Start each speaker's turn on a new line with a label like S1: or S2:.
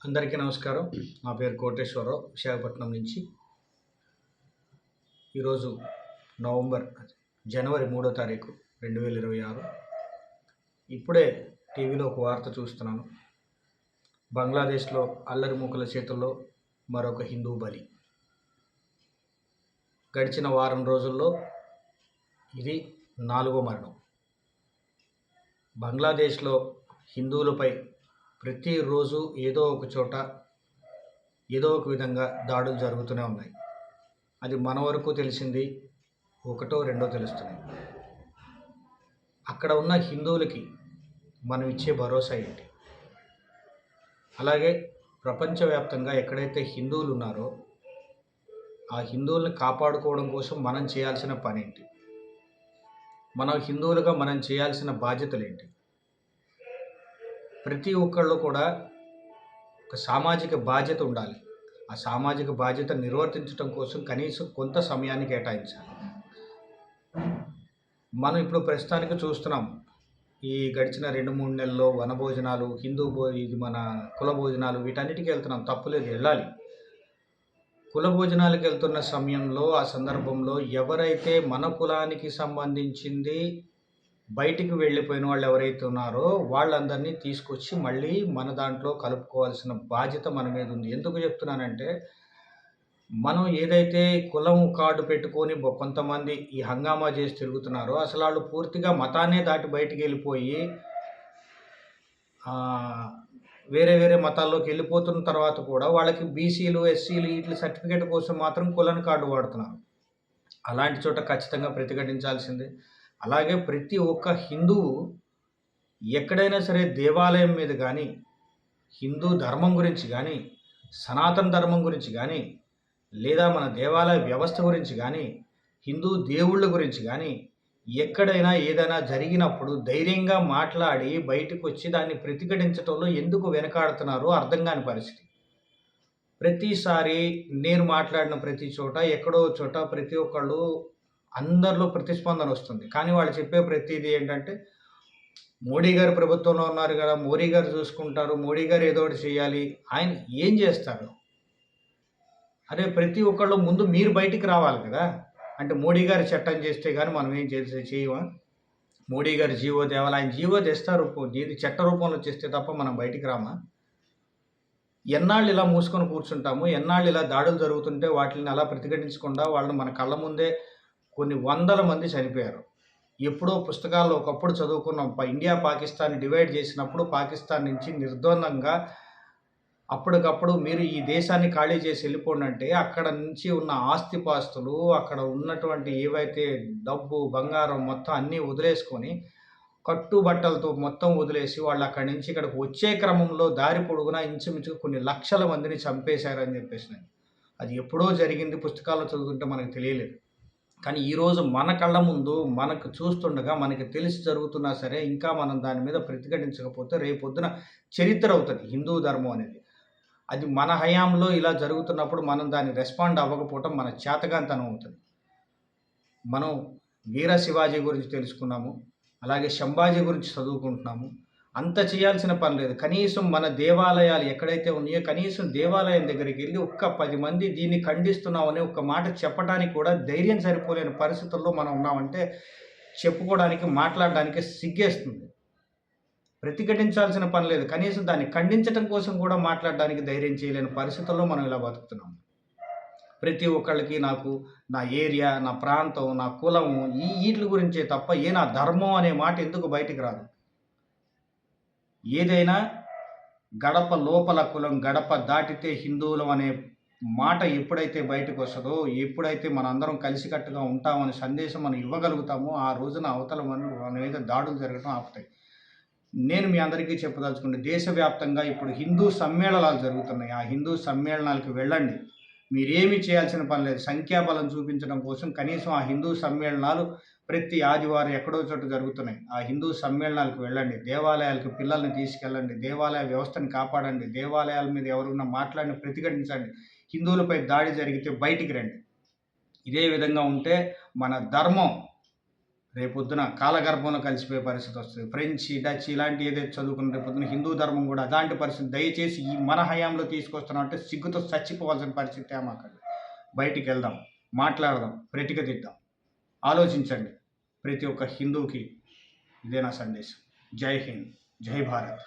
S1: అందరికీ నమస్కారం. నా పేరు కోటేశ్వరరావు, విశాఖపట్నం నుంచి. ఈరోజు జనవరి 3వ తారీఖు 2026. ఇప్పుడే టీవీలో ఒక వార్త చూస్తున్నాను. బంగ్లాదేశ్లో అల్లరి మూకల చేతుల్లో మరొక హిందూ బలి. గడిచిన వారం రోజుల్లో ఇది 4వ మరణం. బంగ్లాదేశ్లో హిందువులపై ప్రతిరోజు ఏదో ఒక చోట ఏదో ఒక విధంగా దాడులు జరుగుతూనే ఉన్నాయి. అది మన వరకు తెలిసింది ఒకటో రెండో తెలుస్తున్నాయి. అక్కడ ఉన్న హిందువులకి మనం ఇచ్చే భరోసా ఏంటి? అలాగే ప్రపంచవ్యాప్తంగా ఎక్కడైతే హిందువులు ఉన్నారో ఆ హిందువుల్ని కాపాడుకోవడం కోసం మనం చేయాల్సిన పని ఏంటి? మనం హిందువులుగా మనం చేయాల్సిన బాధ్యతలు ఏంటి? ప్రతి ఒక్కళ్ళు కూడా ఒక సామాజిక బాధ్యత ఉండాలి. ఆ సామాజిక బాధ్యత నిర్వర్తించడం కోసం కనీసం కొంత సమయాన్ని కేటాయించాలి. మనం ఇప్పుడు ప్రస్తుతానికి చూస్తున్నాం, ఈ గడిచిన 2-3 నెలల్లో వనభోజనాలు, ఇది మన కుల భోజనాలు, వీటన్నిటికీ వెళ్తున్నాం. తప్పులేదు, వెళ్ళాలి. కుల భోజనాలకు వెళ్తున్న సమయంలో, ఆ సందర్భంలో ఎవరైతే మన కులానికి సంబంధించింది బయటికి వెళ్ళిపోయిన వాళ్ళు ఎవరైతే ఉన్నారో వాళ్ళందరినీ తీసుకొచ్చి మళ్ళీ మన దాంట్లో కలుపుకోవాల్సిన బాధ్యత మన మీద ఉంది. ఎందుకు చెప్తున్నానంటే, మనం ఏదైతే కులం కార్డు పెట్టుకొని కొంతమంది ఈ హంగామా చేసి తిరుగుతున్నారో అసలు వాళ్ళు పూర్తిగా మతాన్నే దాటి బయటికి వెళ్ళిపోయి వేరే వేరే మతాల్లోకి వెళ్ళిపోతున్న తర్వాత కూడా వాళ్ళకి బీసీలు, ఎస్సీలు వీటి సర్టిఫికేట్ కోసం మాత్రం కులం కార్డు వాడుతున్నారు. అలాంటి చోట ఖచ్చితంగా ప్రతిఘటించాల్సిందే. అలాగే ప్రతి ఒక్క హిందువు ఎక్కడైనా సరే దేవాలయం మీద కానీ, హిందూ ధర్మం గురించి కానీ, సనాతన ధర్మం గురించి కానీ, లేదా మన దేవాలయ వ్యవస్థ గురించి కానీ, హిందూ దేవుళ్ళ గురించి కానీ ఎక్కడైనా ఏదైనా జరిగినప్పుడు ధైర్యంగా మాట్లాడి బయటకు వచ్చి దాన్ని ప్రతిఘటించడంలో ఎందుకు వెనకాడుతున్నారో అర్థం కాని పరిస్థితి. ప్రతిసారి నేను మాట్లాడిన ప్రతి చోట ఎక్కడో చోట ప్రతి ఒక్కళ్ళు అందరిలో ప్రతిస్పందన వస్తుంది. కానీ వాళ్ళు చెప్పే ప్రతిదీ ఏంటంటే, మోడీ గారు ప్రభుత్వంలో ఉన్నారు కదా, మోడీ గారు చూసుకుంటారు, మోడీ గారు ఏదో ఒకటి చేయాలి. ఆయన ఏం చేస్తారు? అరే, ప్రతి ఒక్కళ్ళు ముందు మీరు బయటికి రావాలి కదా. అంటే మోడీ గారు చట్టం చేస్తే కానీ మనం ఏం చేయమా? మోడీ గారు జీవో తేవాలి. ఆయన జీవో తెస్తారు, ఇది చట్ట రూపంలో చేస్తే తప్ప మనం బయటికి రామా? ఎన్నాళ్ళు ఇలా మూసుకొని కూర్చుంటాము? ఎన్నాళ్ళు ఇలా దాడులు జరుగుతుంటే వాటిని అలా ప్రతిఘటించకుండా వాళ్ళని మన కళ్ళ ముందే కొన్ని వందల మంది చనిపోయారు. ఎప్పుడో పుస్తకాల్లో ఒకప్పుడు చదువుకున్నాం, ఇండియా పాకిస్తాన్ డివైడ్ చేసినప్పుడు పాకిస్తాన్ నుంచి నిర్ద్వందంగా అప్పటికప్పుడు మీరు ఈ దేశాన్ని ఖాళీ చేసి వెళ్ళిపోండి అంటే అక్కడ నుంచి ఉన్న ఆస్తిపాస్తులు, అక్కడ ఉన్నటువంటి ఏవైతే డబ్బు, బంగారం మొత్తం అన్నీ వదిలేసుకొని కట్టుబట్టలతో మొత్తం వదిలేసి వాళ్ళు అక్కడి నుంచి ఇక్కడికి వచ్చే క్రమంలో దారి పొడుగునా ఇంచుమించుగా కొన్ని లక్షల మందిని చంపేశారని చెప్పేసి. అది ఎప్పుడో జరిగింది, పుస్తకాల్లో చదువుతుంటే మనకు తెలియలేదు. కానీ ఈరోజు మన కళ్ళ ముందు మనకు చూస్తుండగా మనకి తెలిసి జరుగుతున్నా సరే ఇంకా మనం దాని మీద ప్రతిఘటించకపోతే రేపొద్దున చరిత్ర అవుతుంది హిందూ ధర్మం అనేది. అది మన హయాంలో ఇలా జరుగుతున్నప్పుడు మనం దాన్ని రెస్పాండ్ అవ్వకపోవటం మన చేతగాంతనం అవుతుంది. మనం వీర శివాజీ గురించి తెలుసుకున్నాము, అలాగే శంభాజీ గురించి చదువుకుంటున్నాము. అంత చేయాల్సిన పని లేదు. కనీసం మన దేవాలయాలు ఎక్కడైతే ఉన్నాయో కనీసం దేవాలయం దగ్గరికి వెళ్ళి ఒక్క 10 మంది దీన్ని ఖండిస్తున్నామని ఒక్క మాట చెప్పడానికి కూడా ధైర్యం సరిపోలేని పరిస్థితుల్లో మనం ఉన్నామంటే చెప్పుకోవడానికి, మాట్లాడడానికి సిగ్గేస్తుంది. ప్రతిఘటించాల్సిన పని లేదు, కనీసం దాన్ని ఖండించడం కోసం కూడా మాట్లాడడానికి ధైర్యం చేయలేని పరిస్థితుల్లో మనం ఇలా బతుకుతున్నాం. ప్రతి ఒక్కళ్ళకి నాకు నా ఏరియా, నా ప్రాంతం, నా కులము వీటి గురించే తప్ప నా ధర్మం అనే మాట ఎందుకు బయటికి రాదు? ఏదైనా గడప లోపల కులం, గడప దాటితే హిందువులం అనే మాట ఎప్పుడైతే బయటకు వస్తుందో, ఎప్పుడైతే మనందరం కలిసికట్టుగా ఉంటామనే సందేశం మనం ఇవ్వగలుగుతామో ఆ రోజున అవతల మన మీద దాడులు జరగడం ఆపుతాయి. నేను మీ అందరికీ చెప్పదలుచుకుంటే, దేశవ్యాప్తంగా ఇప్పుడు హిందూ సమ్మేళనాలు జరుగుతున్నాయి. ఆ హిందూ సమ్మేళనాలకు వెళ్ళండి. మీరేమీ చేయాల్సిన పని లేదు. సంఖ్యాబలం చూపించడం కోసం కనీసం ఆ హిందూ సమ్మేళనాలు ప్రతి ఆదివారం ఎక్కడో చోట జరుగుతున్నాయి. ఆ హిందూ సమ్మేళనాలకు వెళ్ళండి. దేవాలయాలకు పిల్లల్ని తీసుకెళ్ళండి. దేవాలయ వ్యవస్థను కాపాడండి. దేవాలయాల మీద ఎవరున్నా మాట్లాడిన ప్రతిఘటించండి. హిందువులపై దాడి జరిగితే బయటికి రండి. ఇదే విధంగా ఉంటే మన ధర్మం రేపొద్దున కాలగర్భంలో కలిసిపోయే పరిస్థితి వస్తుంది. ఫ్రెంచ్, డచ్ ఇలాంటి ఏదైతే చదువుకున్న రేపొద్దున హిందూ ధర్మం కూడా అలాంటి పరిస్థితి దయచేసి ఈ మన హయాంలో తీసుకొస్తున్నాం అంటే సిగ్గుతో చచ్చిపోవాల్సిన పరిస్థితి మాకండి. బయటికి వెళ్దాం, మాట్లాడదాం, ప్రతిఘటిద్దాం, ఆలోచించండి. ప్రతి ఒక్క హిందూకి ఇదే నా సందేశం. జై హింద్, జై భారత్.